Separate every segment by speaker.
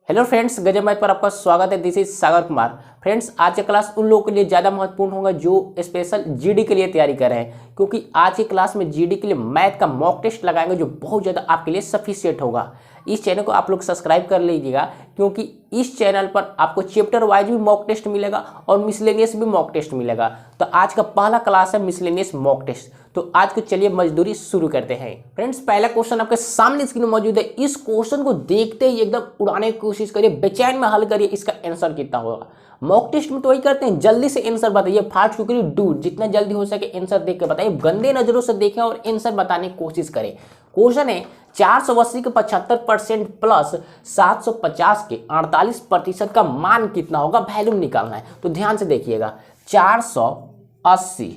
Speaker 1: Hello friends, गजब math पर आपका स्वागत है। This is Sagar Kumar. Friends, आज की क्लास उन लोगों के लिए ज़्यादा महत्वपूर्ण होगा जो स्पेशल जीडी के लिए तैयारी कर रहे हैं, क्योंकि आज की क्लास में जीडी के लिए मैथ का मॉक टेस्ट लगाएंगे जो बहुत ज़्यादा आपके लिए सफिशिएंट होगा। इस चैनल को आप लोग सब्सक्राइब कर लीजिएगा, क्योंकि इस चैनल पर आपको चैप्टर वाइज भी मॉक टेस्ट मिलेगा और मिसलेनियस भी मॉक टेस्ट मिलेगा। तो आज का पहला क्लास है मिसलेनियस मॉक टेस्ट। तो आज को चलिए मजदूरी शुरू करते हैं। फ्रेंड्स, पहला क्वेश्चन आपके सामने स्क्रीन में मौजूद है। इस क्वेश्चन को देखते ही एकदम उड़ाने की कोशिश करिए, बेचैन में हल करिए, इसका आंसर कितना होगा। मॉक टेस्ट में तो वही करते हैं, जल्दी से आंसर बताइए, फास्ट क्विकली डू, जितना जल्दी हो सके आंसर देख के बताइए, गंदे नजरों से देखें और आंसर बताने की कोशिश करें। क्वेश्चन है 480 के 75% प्लस 750 के 48% का मान कितना होगा, वैल्यू निकालना है। तो ध्यान से देखिएगा, 480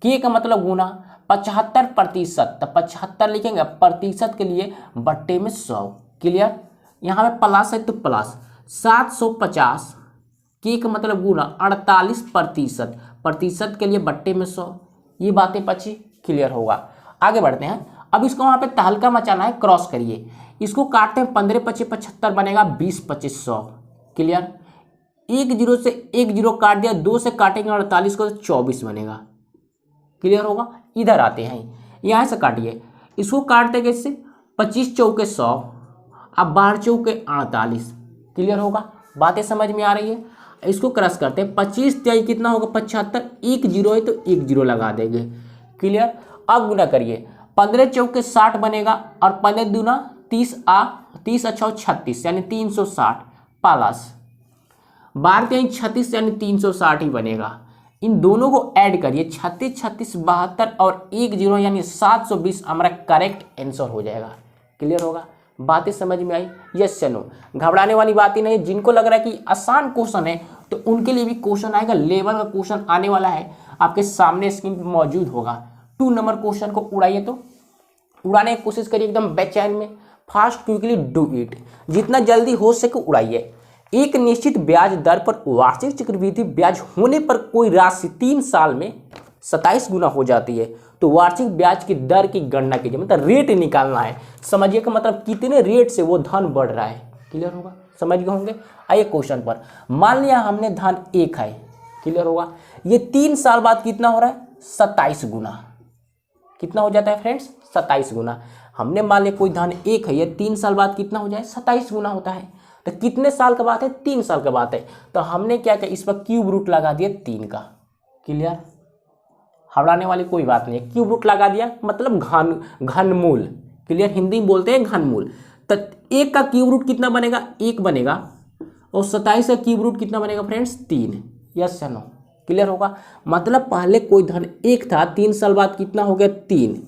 Speaker 1: के का मतलब गुना 75%, तो 75 लिखेंगे, प्रतिशत के लिए बट्टे में 100। क्लियर, यहाँ पे प्लस है तो प्लस 750 के का मतलब गुना 48%, प्रतिशत के लिए बट्टे में 100। ये बातें पची क्लियर होगा। आगे बढ़ते हैं। अब इसको वहाँ पे तहलका मचाना है, क्रॉस करिए, इसको काटते हैं 15 25 75 बनेगा 20 25 100। क्लियर, एक जीरो से एक जीरो काट दिया, 2 से काटेंगे 48 को तो 24 बनेगा। क्लियर होगा। इधर आते हैं, यहाँ से काटिए, इसको काटते कैसे, 25 चौके 100, अब 12 चौके 48। क्लियर होगा, बातें समझ में आ रही है। इसको क्रॉस करते हैं, 25 त्याई कितना होगा 75, एक जीरो है तो एक जीरो लगा देंगे। क्लियर, अब गुना करिए, 15 चौके 60 बनेगा और 15 दूना 30 अच्छा 36 यानी 360 प्लस 12 त्याई 36 यानी 360 ही बनेगा। इन दोनों को ऐड करिए, 36 36 72 और एक जीरो यानी 720 हमारा करेक्ट आंसर हो जाएगा। क्लियर होगा, बातें समझ में आई। यस या नो, घबराने वाली बात ही नहीं। जिनको लग रहा है कि आसान क्वेश्चन है तो उनके लिए भी क्वेश्चन आएगा, लेवल का क्वेश्चन आने वाला है, आपके सामने स्क्रीन पर मौजूद होगा। 2 नंबर क्वेश्चन को उड़ाइए, तो उड़ाने की कोशिश करिए एकदम बेचैन में, फास्ट क्विकली डू इट, जितना जल्दी हो सके उड़ाइए। एक निश्चित ब्याज दर पर वार्षिक चक्रवृद्धि ब्याज होने पर कोई राशि 3 साल में 27 गुना हो जाती है, तो वार्षिक ब्याज की दर की गणना कीजिए, मतलब रेट निकालना है। समझिए का मतलब कितने रेट से वो धन बढ़ रहा है। क्लियर होगा, समझ गए होंगे। आइए क्वेश्चन पर, मान लिया हमने धन 1 है। क्लियर होगा, ये 3 साल बाद कितना हो रहा है, 27 गुना। कितना हो जाता है फ्रेंड्स, 27 गुना। हमने मान लिया कोई धन 1 है, ये 3 साल बाद कितना हो जाए, 27 गुना होता है। तो कितने साल का बात है, 3 साल का बात है। तो हमने क्या किया, इस पर क्यूब रूट लगा दिया 3 का। क्लियर, हड़ाने वाली कोई बात नहीं है, क्यूब रूट लगा दिया मतलब घनमूल। क्लियर, हिंदी में बोलते हैं घनमूल। तो 1 का क्यूब रूट कितना बनेगा, 1 बनेगा, और 27 का क्यूब रूट कितना बनेगा फ्रेंड्स, 3। यस या नो, क्लियर होगा। मतलब पहले कोई धन 1 था, 3 साल बाद कितना हो गया, 3।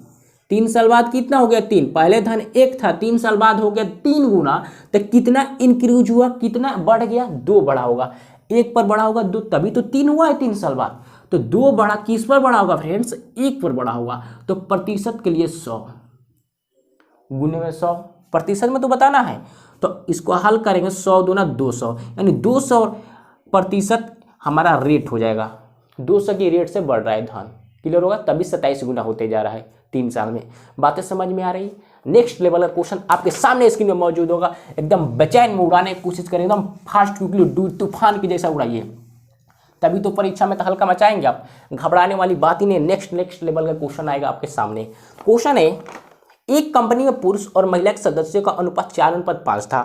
Speaker 1: 3 साल बाद कितना हो गया, 3। पहले धन 1 था, 3 साल बाद हो गया 3 गुना। तो कितना इंक्रीज हुआ, कितना बढ़ गया, 2 बढ़ा होगा। 1 पर बढ़ा होगा 2, तभी तो 3 हुआ है 3 साल बाद। तो 2 बढ़ा, किस पर बढ़ा होगा फ्रेंड्स, 1 पर बढ़ा होगा। तो प्रतिशत के लिए 100 गुने में 100, प्रतिशत में तो बताना है। तो इसको हल करेंगे, 100 दूना 200 यानी 200% हमारा रेट हो जाएगा। 200 की रेट से बढ़ रहा है धन। क्लियर होगा, तभी 27 गुना होते जा रहा है 3 साल में। बातें समझ में आ रही। नेक्स्ट लेवल का क्वेश्चन आपके सामने स्क्रीन में मौजूद होगा, एकदम बेचैन में उड़ाने की कोशिश करें, एकदम फास्ट क्विकली डू, तूफान की जैसा उड़ाइए, तभी तो परीक्षा में हल्का मचाएंगे आप। घबराने वाली बात ही नहीं। नेक्स्ट लेवल का क्वेश्चन आएगा आपके सामने। क्वेश्चन है, एक कंपनी में पुरुष और महिला के सदस्यों का अनुपात 4:5 था।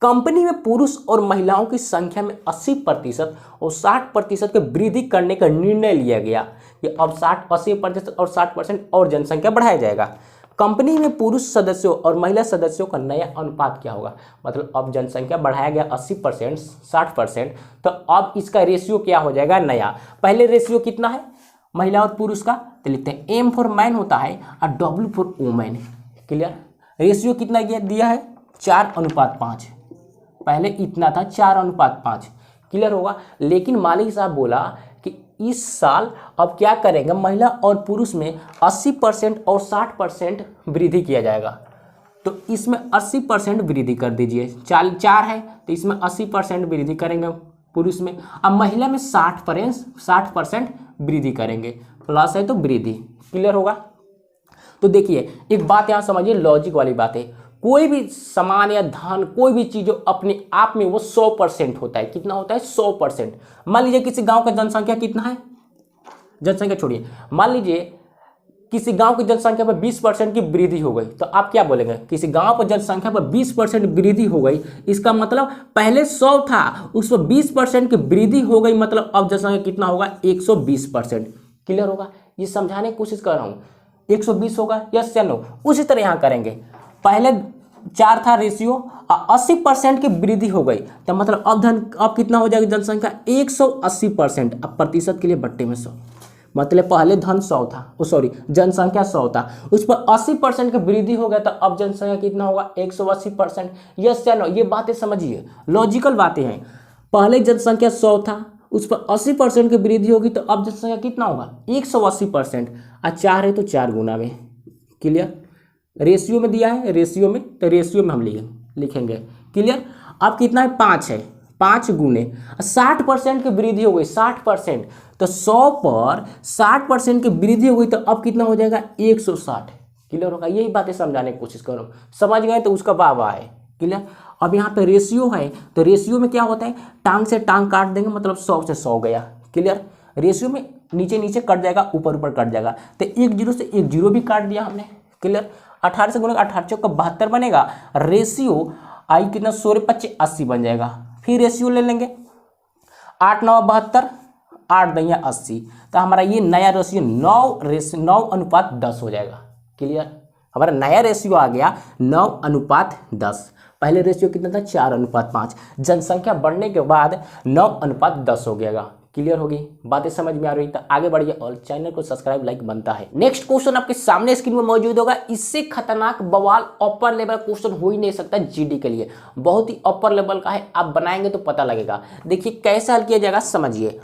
Speaker 1: कंपनी में पुरुष और महिलाओं की संख्या में 80% और 60% की वृद्धि करने का निर्णय लिया गया। कि अब 80% और 60% और जनसंख्या बढ़ाया जाएगा। कंपनी में पुरुष सदस्यों और महिला सदस्यों का नया अनुपात क्या होगा, मतलब अब जनसंख्या बढ़ाया गया 80% 60%, तो अब इसका रेशियो क्या हो जाएगा नया। पहले रेशियो कितना है महिला और पुरुष का, तो लिखते हैं M फॉर मैन होता है और W for women. Clear, ratio कितना दिया है, 4:5। पहले इतना था 4:5। क्लियर होगा। लेकिन मालिक साहब बोला कि इस साल अब क्या करेंगे, महिला और पुरुष में 80% और 60% वृद्धि किया जाएगा। तो इसमें 80% वृद्धि कर दीजिए, 4 है तो इसमें 80% वृद्धि करेंगे पुरुष में। अब महिला में 60% वृद्धि करेंगे, प्लस है तो वृद्धि। क्लियर होगा। तो देखिए एक बात यहाँ समझिए, लॉजिक वाली बात है। कोई भी सामान या धन, कोई भी चीज अपने आप में वो 100% होता है। कितना होता है? 100%। मान लीजिए किसी गांव का जनसंख्या कितना है, जनसंख्या छोड़िए, मान लीजिए किसी गांव की जनसंख्या पर 20% की वृद्धि हो गई, तो आप क्या बोलेंगे? किसी गांव पर जनसंख्या पर 20% वृद्धि हो गई, इसका मतलब पहले 100 था, उस पर 20% की वृद्धि हो गई, मतलब अब जनसंख्या कितना होगा? 120%। क्लियर होगा? ये समझाने की कोशिश कर रहा हूँ। 120 होगा, यस या नो? उसी तरह यहाँ करेंगे। पहले 4 था रेशियो, 80% की वृद्धि हो गई, तो मतलब अब कितना हो जाएगा? जनसंख्या 180%। अब प्रतिशत के लिए बट्टे में 100, मतलब पहले धन 100 था, जनसंख्या 100 था, उस पर 80% की वृद्धि हो गया, तो अब जनसंख्या कितना होगा? 180%। यस या नो? ये बातें समझिए, लॉजिकल बातें हैं। पहले जनसंख्या 100 था, उस पर 80% की वृद्धि होगी, तो अब जनसंख्या कितना होगा? 180%। और 4 है तो 4 गुना में। क्लियर? रेशियो में दिया है, रेशियो में, तो रेशियो में हम लिखेंगे। क्लियर? अब कितना है? 5 है, 5 गुने 60% की वृद्धि हो गई, 60%, तो 100 पर 60% की वृद्धि हो गई, तो अब कितना हो जाएगा? 160। क्लियर होगा? यही बातें समझाने की कोशिश करो, समझ गए तो उसका वाह है। क्लियर? अब यहाँ पे रेशियो है, तो रेशियो में क्या होता है? टांग से टांग काट देंगे, मतलब 100 से 100 गया। क्लियर? रेशियो में नीचे नीचे कट जाएगा, ऊपर ऊपर कट जाएगा, तो 1 0 से 1 0 भी काट दिया हमने। क्लियर? 18 से गुणा 18 चौका 72 बनेगा। रेशियो आई कितना? 16 25 80 बन जाएगा। फिर रेशियो ले लेंगे, 8 9 72, 8 2 80, तो हमारा ये नया रेशियो 9:10 हो जाएगा। क्लियर? हमारा नया रेशियो आ गया 9:10। पहले रेशियो कितना था? 4:5। जनसंख्या बढ़ने के बाद 9:10 हो गया। क्लियर होगी? बातें समझ में आ रही? तो आगे बढ़िए और चैनल को सब्सक्राइब लाइक बनता है। नेक्स्ट क्वेश्चन आपके सामने स्क्रीन में मौजूद होगा। इससे खतरनाक बवाल अपर लेवल क्वेश्चन हो ही नहीं सकता जीडी के लिए, बहुत ही अपर लेवल का है, आप बनाएंगे तो पता लगेगा। देखिए कैसे हल किया जाएगा, समझिए।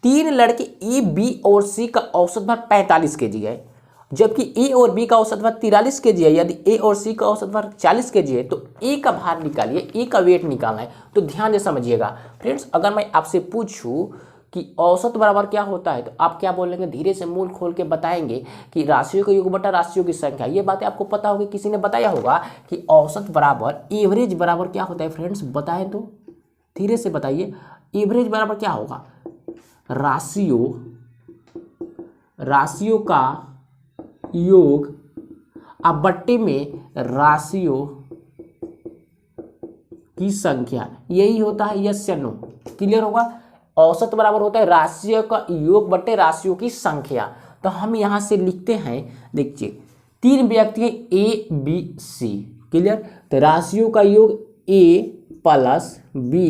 Speaker 1: 3 लड़के ए, बी और सी का औसत भार 45 kg है, जबकि ए और बी का औसत भार 43 kg है। यदि ए और सी का औसत भार 40 kg है, तो ए का भार निकालिए, ए का वेट निकालना है। तो ध्यान से समझिएगा फ्रेंड्स, अगर मैं आपसे पूछूं कि औसत बराबर क्या होता है, तो आप क्या बोलेंगे? धीरे से मूल खोल के बताएंगे कि राशियों का योग बटा राशियों की संख्या। ये बातें आपको पता होगी, किसी ने बताया होगा कि औसत बराबर एवरेज बराबर क्या होता है। फ्रेंड्स बताएं तो, धीरे से बताइए। एवरेज बराबर क्या होगा? राशियों का योग अब बट्टे में राशियों की संख्या, यही होता है। यस या नो? क्लियर होगा? औसत बराबर होता है राशियों का योग बटे राशियों की संख्या। तो हम यहां से लिखते हैं, देखिए 3 व्यक्ति हैं ए बी सी। क्लियर? तो राशियों का योग ए प्लस बी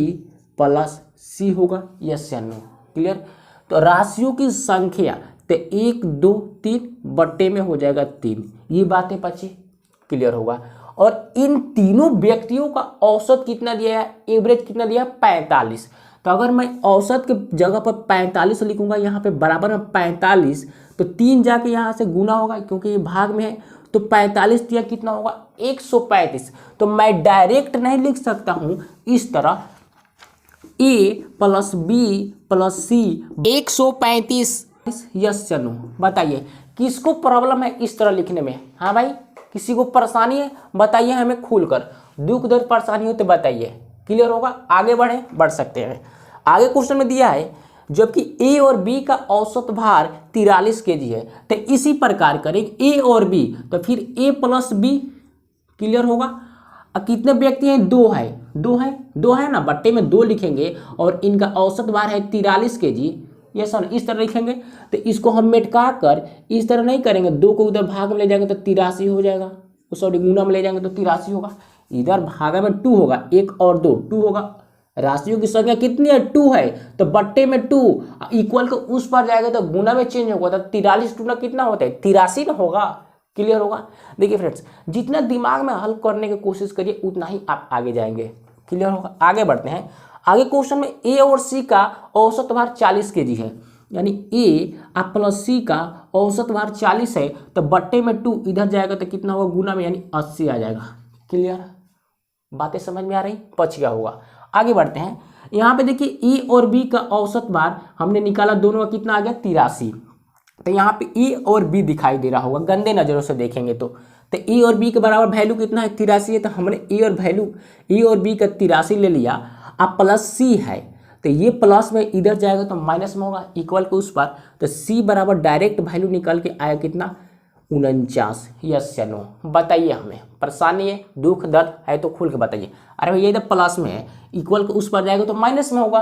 Speaker 1: प्लस सी होगा। यस या नो? क्लियर? तो राशियों की संख्या, तो 1 2 3 बट्टे में हो जाएगा 3। ये बातें बची। क्लियर होगा? और इन तीनों व्यक्तियों का औसत कितना दिया है? एवरेज कितना दिया है? 45। तो अगर मैं औसत के जगह पर 45 लिखूंगा, यहाँ पे बराबर में 45, तो 3 जाके यहाँ से गुना होगा क्योंकि ये भाग में है, तो 45 दिया कितना होगा? 135। तो मैं डायरेक्ट नहीं लिख सकता हूँ इस तरह, ए प्लस बी प्लस सी 135। यस चलो बताइए किसको प्रॉब्लम है इस तरह लिखने में? हाँ भाई, किसी को परेशानी है बताइए हमें खुलकर, दुख दर्द परेशानी हो तो बताइए। क्लियर होगा? आगे बढ़ सकते हैं। आगे क्वेश्चन में दिया है, जबकि ए और बी का औसत भार 43 kg है, तो इसी प्रकार करेंगे ए और बी, तो फिर ए प्लस बी। क्लियर होगा? अब कितने व्यक्ति हैं? 2 है ना, बट्टे में 2 लिखेंगे और इनका औसत भार है 43 kg। ये सर इस तरह लिखेंगे, तो इसको हम मेटका कर इस तरह नहीं करेंगे, 2 को उधर भाग में ले जाएंगे तो 83 हो जाएगा, सॉरी गुना में ले जाएंगे तो 83 होगा। इधर भागा में 2 होगा, 1 और 2 होगा। राशियों की संख्या कितनी है? 2 है, तो बट्टे में 2 इक्वल को उस पर जाएगा तो गुना में चेंज होगा, तो 43 गुना कितना होता है? 83 ना होगा। क्लियर होगा? देखिए फ्रेंड्स, जितना दिमाग में हल करने की कोशिश करिए उतना ही आप आगे जाएंगे। क्लियर होगा? आगे बढ़ते हैं। आगे क्वेश्चन में ए और सी का औसत भार 40 kg है, यानी ए प्लस सी का औसत भार 40 है, तो बट्टे में 2 इधर जाएगा तो कितना होगा? गुना में, यानी 80 आ जाएगा। क्लियर? बातें समझ में आ रही? बच गया होगा। आगे बढ़ते हैं। यहाँ पे देखिए ए और बी का औसत भार हमने निकाला, दोनों का कितना आ गया? 83। तो यहाँ पे ए और बी दिखाई दे रहा होगा, गंदे नजरों से देखेंगे तो तो ए और बी के बराबर वैल्यू कितना है 83 है, तो हमने ए और बी का 83 ले लिया। अब प्लस सी है तो ये प्लस में इधर जाएगा तो माइनस में होगा, इक्वल के उस पर, तो सी बराबर डायरेक्ट वैल्यू निकल के आया कितना 49। यस या नो बताइए, हमें परेशानी है दुख दर्द है तो खुल के बताइए। अरे भैया इधर प्लस में है, इक्वल के उस पर जाएगा तो माइनस में होगा,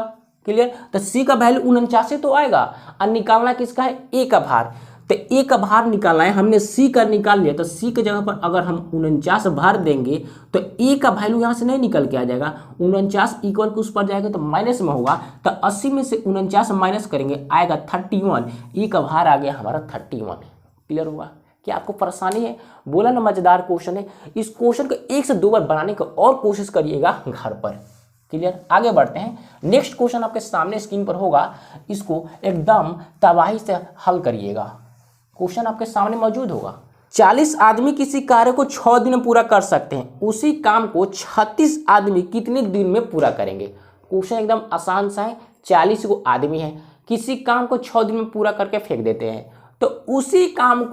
Speaker 1: क्लियर। तो सी का वैल्यू 49 तो आएगा, और निकालना किसका है ए का भार, तो ए का भार निकालना है, हमने सी का निकाल लिया, तो सी के जगह पर अगर हम 49 भार देंगे तो ए का वैल्यू यहाँ से नहीं निकल के आ जाएगा, 49 इक्वल के उस पर जाएगा तो माइनस में होगा, तो 80 में से 49 माइनस करेंगे आएगा 31, ए का भार आ गया हमारा 31। क्लियर होगा? क्या आपको परेशानी है? बोला ना मजेदार क्वेश्चन है। इस क्वेश्चन को 1 से 2 बार बनाने की और कोशिश करिएगा घर पर। क्लियर? आगे बढ़ते हैं। नेक्स्ट क्वेश्चन आपके सामने स्क्रीन पर होगा, इसको एकदम तबाही से हल करिएगा। क्वेश्चन आपके सामने मौजूद होगा। 40 आदमी किसी कार्य को 6 दिन में पूरा कर सकते हैं, उसी काम को 36 आदमी कितने दिन में पूरा करेंगे? क्वेश्चन एकदम आसान सा है। 40 को आदमी है, किसी काम को 6 दिन में पूरा करके फेंक देते हैं, तो उसी काम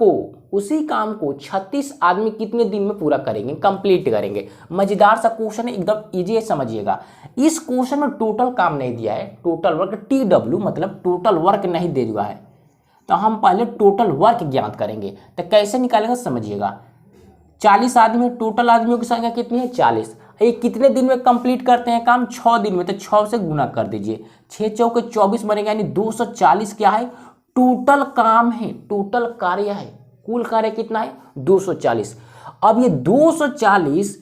Speaker 1: को 36 आदमी कितने दिन में पूरा करेंगे, कंप्लीट करेंगे। मजेदार सा क्वेश्चन है, एकदम इजी है, समझिएगा। इस क्वेश्चन में टोटल काम नहीं दिया है, टोटल वर्क TW मतलब टोटल वर्क नहीं दे दिया है, तो हम पहले टोटल वर्क ज्ञात करेंगे। तो कैसे निकालेंगे समझिएगा। 40 आदमी, टोटल आदमियों की संख्या कितनी है 40। ये कितने दिन में कंप्लीट करते हैं काम? 6 दिन में, तो 6 से गुना कर दीजिए, 6 चौके 24 बनेगा, यानी 240 क्या है टोटल काम है, टोटल कार्य है। कुल कार्य कितना है 240। अब ये 240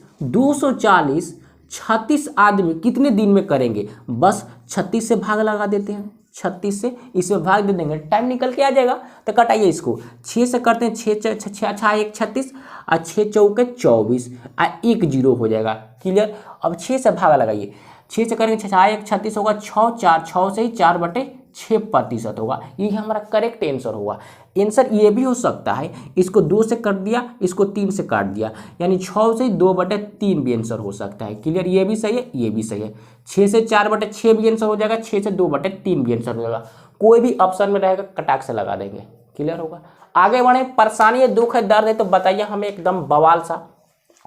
Speaker 1: 36 आदमी कितने दिन में करेंगे? बस 36 से भाग लगा देते हैं, 36 से इसमें भाग दे देंगे, टाइम निकल के आ जाएगा। तो कटाइए इसको, 6 से करते हैं, 6 1 36 और 6 चौके 24 और 1 0 हो जाएगा। क्लियर? अब 6 से भाग लगाइए, 6 से करेंगे 6 1 36 होगा, 6 4 6 से ही 4/6% होगा। ये हमारा करेक्ट आंसर होगा। आंसर ये भी हो सकता है, इसको 2 से काट दिया, इसको 3 से काट दिया, यानी 6 से 2/3 भी आंसर हो सकता है। क्लियर? ये भी सही है, ये भी सही है। 6 से 4/6 भी आंसर हो जाएगा, 6 से 2/3 भी आंसर हो जाएगा। कोई भी ऑप्शन में रहेगा कटाक से लगा देंगे। क्लियर होगा? आगे बढ़े। परेशानी है, दुख है, दर्द है तो बताइए हमें, एकदम बवाल सा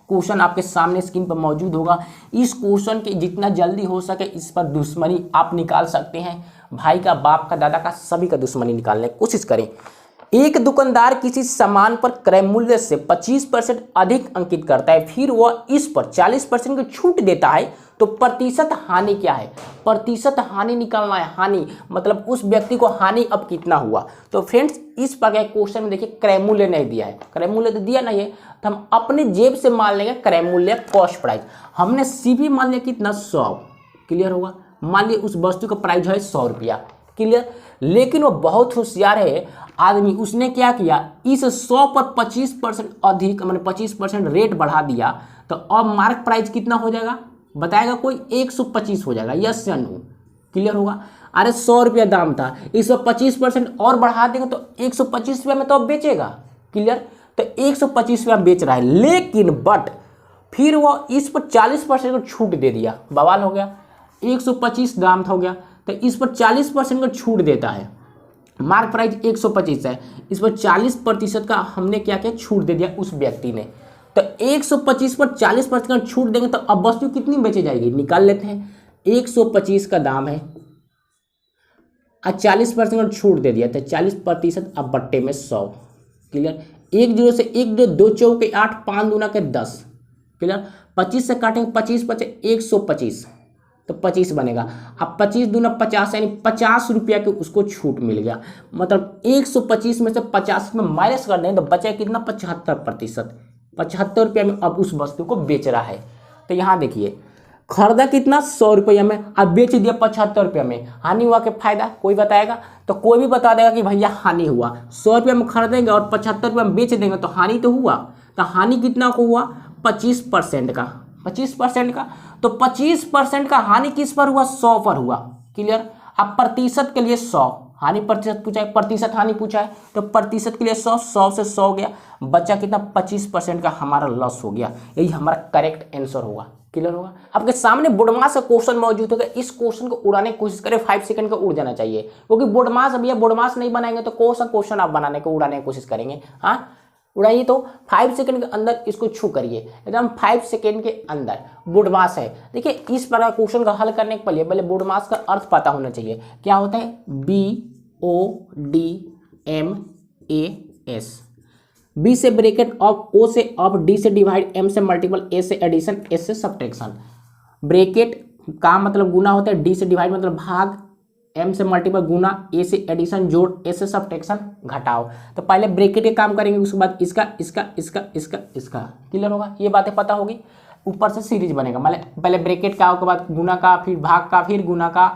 Speaker 1: क्वेश्चन आपके सामने स्क्रीन पर मौजूद होगा। इस क्वेश्चन के जितना जल्दी हो सके इस पर दुश्मनी आप निकाल सकते हैं। भाई का, बाप का, दादा का, सभी का दुश्मनी निकालने की कोशिश करें। एक दुकानदार किसी सामान पर क्रय मूल्य से 25% अधिक अंकित करता है, फिर वह इस पर 40% की छूट देता है, तो प्रतिशत हानि क्या है? प्रतिशत हानि निकालना है। हानि मतलब उस व्यक्ति को हानि अब कितना हुआ। तो फ्रेंड्स इस प्रकार क्वेश्चन में देखिए क्रय मूल्य नहीं दिया है, क्रय मूल्य तो दिया नहीं है, तो हम अपने जेब से मान लेंगे क्रय मूल्य, कॉस्ट प्राइस। हमने सीवी मान लिया कितना 100। क्लियर होगा? मान लिया उस वस्तु का प्राइस है 100 रुपया। क्लियर? लेकिन वो बहुत होशियार है आदमी, उसने क्या किया, इस 100 पर 25% अधिक मैंने 25% रेट बढ़ा दिया, तो अब मार्क प्राइस कितना हो जाएगा बताएगा कोई? 125 हो जाएगा। यस या नो? क्लियर होगा? अरे 100 रुपया दाम था, इस पर 25% और बढ़ा देंगे तो 125 रुपया में तो अब बेचेगा। क्लियर? तो 125 रुपया बेच रहा है, लेकिन बट फिर वो इस पर 40% को छूट दे दिया। बवाल हो गया। 125 दाम था हो गया, तो इस पर 40% का छूट देता है। मार्क प्राइस 125 है, इस पर 40% का हमने क्या किया, छूट दे दिया उस व्यक्ति ने। तो 125 पर 40% का छूट देंगे तो अब वस्तु कितनी बेची जाएगी, निकाल लेते हैं। 125 का दाम है और 40% का छूट दे दिया, तो 40% अब बट्टे में 100। क्लियर? 1 0 से 1 2 2 चौके 8 5 दूना के 10। क्लियर? 25 से काटेंगे, 25 बचे 125, तो 25 बनेगा। अब 25 दूना 50, यानी 50 रुपया के उसको छूट मिल गया। मतलब 125 में से 50 में माइनस कर दें तो बचे कितना 75%। 75 रुपया में अब उस वस्तु को बेच रहा है। तो यहाँ देखिए खरीदा कितना 100 रुपया में, अब बेच दिया 75 रुपया में। हानि हुआ कि फायदा? कोई बताएगा? तो कोई भी बता देगा कि भैया हानि हुआ। 100 रुपया में खरीदेंगे और 75 रुपया में बेच देंगे तो हानि तो हुआ। तो हानि कितना को हुआ 25% का, 25% का। तो 25% का हानि किस पर हुआ, 100 पर हुआ। क्लियर? अब प्रतिशत के लिए 100 हानि प्रतिशत पूछा है, प्रतिशत हानि पूछा है, तो प्रतिशत के लिए 100, 100 से 100 गया, बचा कितना 25% का हमारा लॉस हो गया। यही हमारा करेक्ट आंसर होगा। क्लियर होगा? आपके सामने बोर्डमास का क्वेश्चन मौजूद होगा, इस क्वेश्चन को उड़ाने की कोशिश करें, 5 सेकंड का उड़ जाना चाहिए, क्योंकि बोर्डमास भैया बोर्डमास नहीं बनाएंगे तो कौन सा क्वेश्चन आप बनाने को उड़ाने की कोशिश करेंगे। हाँ उड़ाइए तो 5 सेकंड के अंदर इसको छू करिए, एकदम 5 सेकंड के अंदर। बुडमास है। देखिए इस प्रकार क्वेश्चन का हल करने के पहले बुडमास का अर्थ पता होना चाहिए। क्या होता है? BODMAS। बी से ब्रैकेट, ऑफ, ओ से ऑफ, डी से डिवाइड, एम से मल्टीपल, ए से एडिशन, एस से सब्ट्रैक्शन। ब्रैकेट का मतलब गुना होता है, डी से डिवाइड मतलब भाग, एम से मल्टीपल गुना, ए से एडिशन जोड़, एस से सब्ट्रैक्शन घटाओ। तो पहले ब्रैकेट के काम करेंगे, उसके बाद इसका इसका इसका इसका इसका। क्लियर होगा? ये बातें पता होगी। ऊपर से सीरीज बनेगा, मतलब पहले ब्रैकेट का, उसके बाद गुना का, फिर भाग का, फिर गुना का,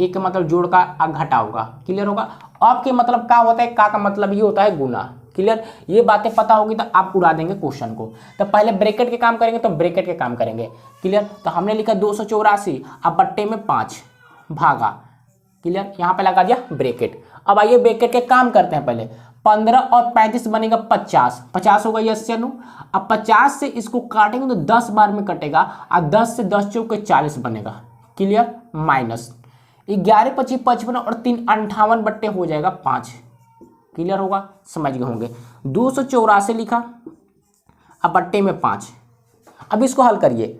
Speaker 1: एक का मतलब जोड़ का, घटाओ का। क्लियर होगा? अब के मतलब का होता है, का मतलब ये होता है गुना। क्लियर? ये बातें पता होगी तो आप उड़ा देंगे क्वेश्चन को। तो पहले ब्रैकेट के काम करेंगे तो ब्रैकेट के काम करेंगे। क्लियर? तो हमने लिखा 284, अब बट्टे में 5 भागा। क्लियर? यहाँ पे लगा दिया ब्रैकेट। अब आइए ब्रैकेट के काम करते हैं। पहले 15 और 35 बनेगा 50, 50 होगा यस या नो। अब 50 से इसको काटेंगे तो 10 बार में कटेगा, और 10 से 10 चौके 40 बनेगा। क्लियर? माइनस 11 25 55 और 3 58 बट्टे हो जाएगा 5। क्लियर होगा? समझ गए होंगे। 284 लिखा, अब बट्टे में 5। अब इसको हल करिए,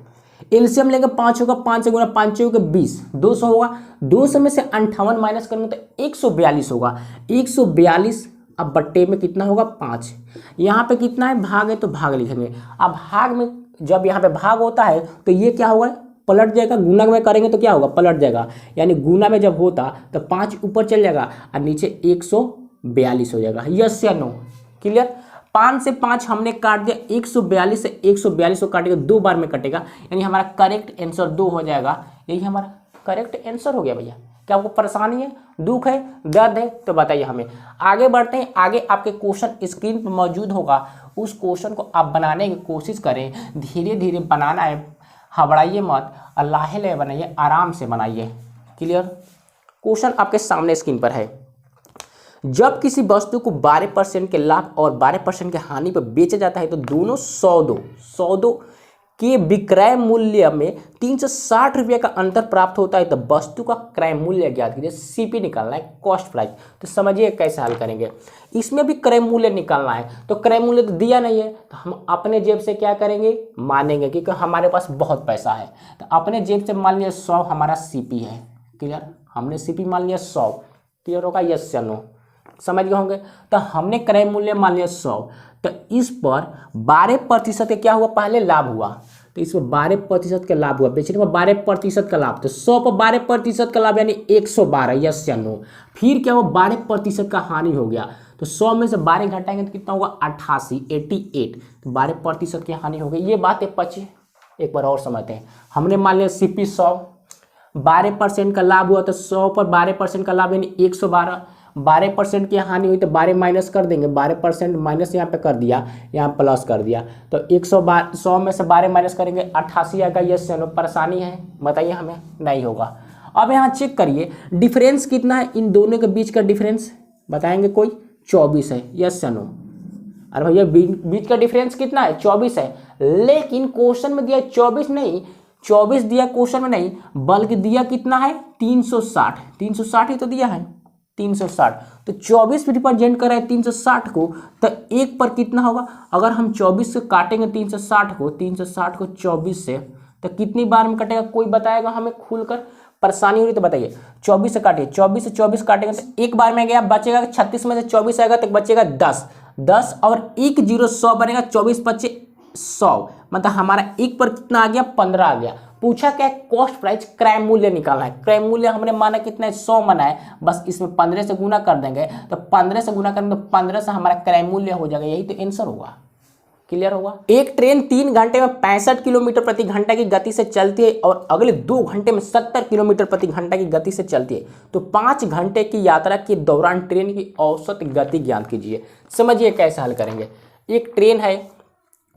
Speaker 1: एलसीएम लेंगे 5 होगा, 5 से गुना 5 होगा 20, 200 होगा। 200 में से 58 माइनस करेंगे तो 142 होगा। 142 अब बट्टे में कितना होगा? 5। यहाँ पे कितना है? भाग है तो भाग लिखेंगे। अब भाग में जब यहाँ पे भाग होता है तो ये क्या होगा? पलट जाएगा। गुना में करेंगे तो क्या होगा? पलट जाएगा। यानी गुना में जब होता तो 5 ऊपर चल जाएगा और नीचे 142 हो जाएगा। यस या नो? क्लियर? 5 से 5 हमने काट दिया, 142 से 142 को काटेगा, 2 बार में कटेगा, यानी हमारा करेक्ट आंसर 2 हो जाएगा। यही हमारा करेक्ट आंसर हो गया भैया। क्या आपको परेशानी है, दुख है, दर्द है तो बताइए हमें। आगे बढ़ते हैं। आगे आपके क्वेश्चन स्क्रीन पर मौजूद होगा, उस क्वेश्चन को आप बनाने की कोशिश करें। धीरे धीरे बनाना है, हबड़ाइए मत, अल्लाह ले बनाइए, आराम से बनाइए। क्लियर? क्वेश्चन आपके सामने स्क्रीन पर है। जब किसी वस्तु को 12% के लाभ और 12% के हानि पर बेचा जाता है तो दोनों सौदों के विक्रय मूल्य में 360 रुपये का अंतर प्राप्त होता है। तो वस्तु का क्रय मूल्य ज्ञात कीजिए। सीपी निकालना है, कॉस्ट प्राइस। तो समझिए कैसे हल करेंगे। इसमें भी क्रय मूल्य निकालना है, तो क्रय मूल्य तो दिया नहीं है, तो हम अपने जेब से क्या करेंगे? मानेंगे, क्योंकि हमारे पास बहुत पैसा है। तो अपने जेब से मान लिया 100 हमारा सीपी है। क्लियर? हमने सीपी मान लिया 100। क्लियर होगा? यस या नो? समझ गए होंगे। तो हमने क्रय मूल्य मान लिया 100, तो इस पर 12% का क्या हुआ? पहले लाभ हुआ, तो इस पर 12% का लाभ हुआ। बेचने में 12% का लाभ, तो 100 पर 12% का लाभ यानी 112। यस या नो? फिर क्या हुआ? 12% का हानि हो गया, तो 100 में से 12 घटाएंगे तो कितना होगा? 88। तो 12% की हानि हो गई। ये बात है पची। एक बार और समझते हैं। हमने मान लिया सीपी 100, 12% का लाभ हुआ, तो 100 पर 12% का लाभ यानी 112। 12% की हानि हुई तो 12 माइनस कर देंगे। 12% माइनस यहाँ पे कर दिया, यहाँ प्लस कर दिया, तो 100 में से 12 माइनस करेंगे 88 आएगा। यस या नो? परेशानी है बताइए हमें? नहीं होगा। अब यहाँ चेक करिए डिफरेंस कितना है इन दोनों के बीच का डिफरेंस, बताएंगे कोई? 24 है। यस या नो? अरे भैया बीच का डिफरेंस कितना है? 24 है, लेकिन क्वेश्चन में दिया 24 नहीं, 24 दिया क्वेश्चन में नहीं, बल्कि दिया कितना है? 360। 360 ही तो दिया है, 360। तो 24 रिप्रेजेंट कर रहा है 360 को, तो एक पर कितना होगा? अगर हम 24 से काटेंगे 360 को 24 से, तो कितनी बार में कटेगा? कोई बताएगा हमें खुलकर? परेशानी हो रही तो बताइए। 24 से काटिए, 24 से 24 काटेंगे तो एक बार में गया, बचेगा 36 में से 24 आएगा तो बचेगा 10 और 1 0 100 बनेगा। 24 25 100, मतलब हमारा एक पर कितना आ गया? 15 आ गया। पूछा क्या? कॉस्ट प्राइस, क्रय मूल्य निकालना है। क्रय मूल्य हमने माना कितना है? 100 माना है, बस इसमें 15 से गुना कर देंगे, तो 15 से गुना करेंगे तो 15 से हमारा क्रय मूल्य हो जाएगा। यही तो आंसर होगा। क्लियर होगा? एक ट्रेन 3 घंटे में 65 किलोमीटर प्रति घंटा की गति से चलती है और अगले 2 घंटे में 70 किलोमीटर प्रति घंटा की गति से चलती है, तो 5 घंटे की यात्रा के दौरान ट्रेन की औसत गति ज्ञात कीजिए। समझिए कैसे हल करेंगे। एक ट्रेन है,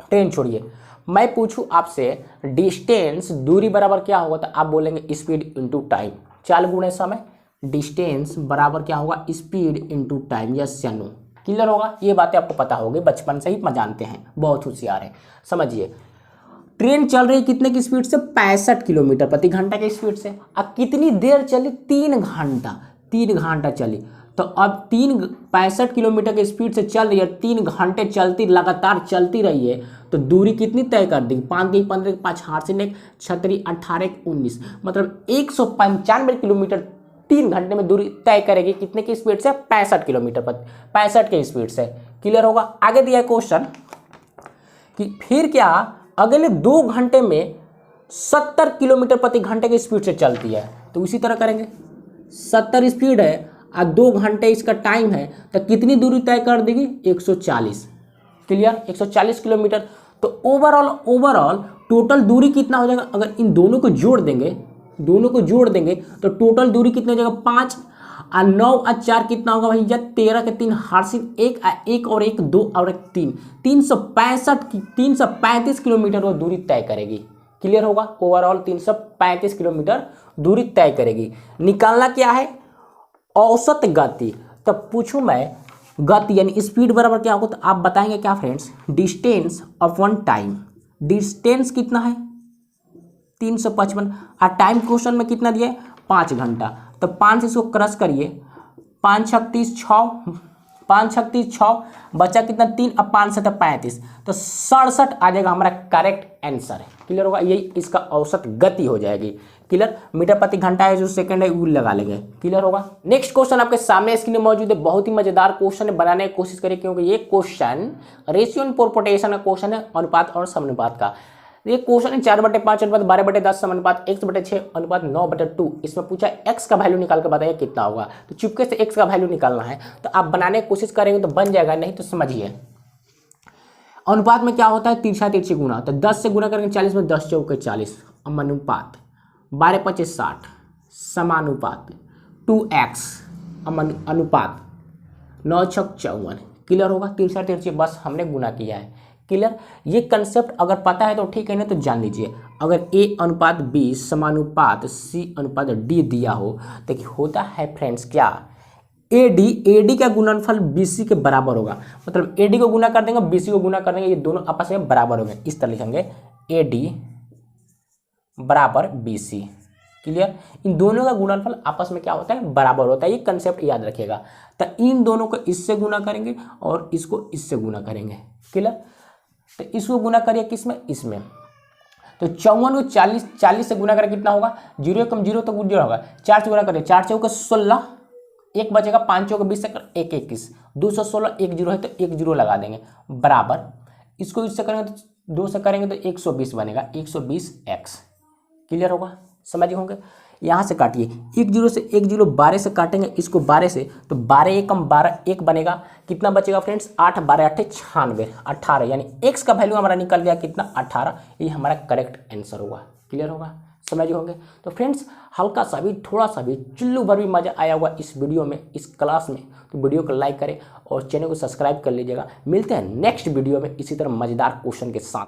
Speaker 1: ट्रेन छोड़िए, मैं पूछूं आपसे डिस्टेंस, दूरी बराबर क्या होगा? तो आप बोलेंगे स्पीड इनटू टाइम। चाल गुणे समय, डिस्टेंस बराबर क्या होगा? Speed into time. यस या नो? क्लियर होगा? ये बातें आपको पता होगी, बचपन से ही जानते हैं, बहुत होशियार है। समझिए ट्रेन चल रही कितने की स्पीड से? 65 किलोमीटर प्रति घंटा की स्पीड से। अब कितनी देर चली? 3 घंटा। 3 घंटा चली, तो अब 365 किलोमीटर की स्पीड से चल रही है, 3 घंटे चलती लगातार चलती रही है, तो दूरी कितनी तय कर देगी? 5 की 15, 5 हाथ से 1, 36, 18, 19, मतलब 195 किलोमीटर 3 घंटे में दूरी तय करेगी। कितने की स्पीड से? 65 किलोमीटर पर, 65 की स्पीड से। क्लियर होगा? आगे दिया है क्वेश्चन कि फिर क्या अगले 2 घंटे में 70 किलोमीटर प्रति घंटे की स्पीड से चलती है। तो इसी तरह करेंगे, 70 स्पीड है और 2 घंटे इसका टाइम है, तो कितनी दूरी तय कर देगी? 140। क्लियर? 140 किलोमीटर। तो ओवरऑल टोटल दूरी कितना हो जाएगा? अगर इन दोनों को जोड़ देंगे तो टोटल दूरी कितना हो जाएगा? 5 और 9 और 4 कितना होगा भैया? 13 के 3 हार्सिन 1 और 1 2 और 1 3, 335 किलोमीटर वो दूरी तय करेगी। क्लियर होगा? ओवरऑल 335 किलोमीटर दूरी तय करेगी। निकालना क्या है? औसत गति। तब पूछूं मैं गति यानी स्पीड बराबर क्या होगा, तो आप बताएंगे क्या friends? Distance upon time. Distance कितना है? 355 और टाइम क्वेश्चन में कितना दिया है? 5 घंटा। तो 5 से इसको क्रश करिए, 5 36 6, 5 36 6, बचा कितना? 3 और 5 7 35, तो 67 आ जाएगा हमारा करेक्ट आंसर। क्लियर होगा? यही इसका औसत गति हो जाएगी। क्लियर? मीटर प्रति घंटा है, जो सेकंड है वो लगा लेंगे। क्लियर होगा? नेक्स्ट क्वेश्चन आपके सामने स्क्रीन में मौजूद है। बहुत ही मजेदार क्वेश्चन है, बनाने की कोशिश करिए, क्योंकि ये क्वेश्चन रेशियो एंड प्रोपोर्शन का क्वेश्चन है, अनुपात और समानुपात का। ये क्वेश्चन है 4/5 अनुपात 12/10 समानुपात x/6 अनुपात 9/2। इसमें पूछा x का वैल्यू निकाल के बताइए कितना होगा। तो चुपके से x का वैल्यू निकालना है, तो आप बनाने की कोशिश करेंगे तो बन जाएगा, नहीं तो समझिए। अनुपात में क्या होता है? तिरछा तिरछी गुना। तो 10 से गुना करेंगे 40 में, 10 चौके 40। अनुपात 12/5 60 समानुपात 2x अनुपात 9 6 54। क्लियर होगा? तिरछा तिरछी बस हमने गुना किया है। क्लियर? ये कंसेप्ट अगर पता है तो ठीक है, ना तो जान लीजिए। अगर a अनुपात b समानुपात c अनुपात d दिया हो, तो होता है फ्रेंड्स क्या? AD का गुणनफल BC के बराबर होगा। मतलब AD को गुना कर देंगे, BC को गुना कर देंगे, ये दोनों आपस में बराबर होंगे। इस तरह लिखेंगे AD बराबर BC। क्लियर? इन दोनों का गुणनफल आपस में क्या होता है? बराबर होता है। ये कंसेप्ट याद रखिएगा। तो इन दोनों को इससे गुना करेंगे और इसको इससे गुना करेंगे। क्लियर? तो इसको गुना करिए किसमें? इसमें। तो 54 को 40 से गुना करें कितना होगा? 0 कम 0 तो 0 होगा। 4 से गुना करें, 4 चौके 16, 1 बचेगा, 5 चौके 20 से 1 21, 216, 1 0 है तो 1 0 लगा देंगे, बराबर। इसको इससे करेंगे तो 2 से करेंगे तो 120 बनेगा, 120x। क्लियर होगा? समझ होंगे? यहाँ से काटिए, 1 0 से 1 0, 12 से काटेंगे इसको 12 से, तो 12 1 कम 12 1 बनेगा। कितना बचेगा फ्रेंड्स? 8 12 8 96, 18, यानी x का वैल्यू हमारा निकल गया कितना? 18। ये हमारा करेक्ट आंसर होगा। क्लियर होगा? समझ होंगे? तो फ्रेंड्स हल्का सा भी, थोड़ा सा भी, चुल्लू भर भी मजा आया हुआ इस वीडियो में, इस क्लास में, तो वीडियो को लाइक करें और चैनल को सब्सक्राइब कर लीजिएगा। मिलते हैं नेक्स्ट वीडियो में इसी तरह मजेदार क्वेश्चन के साथ।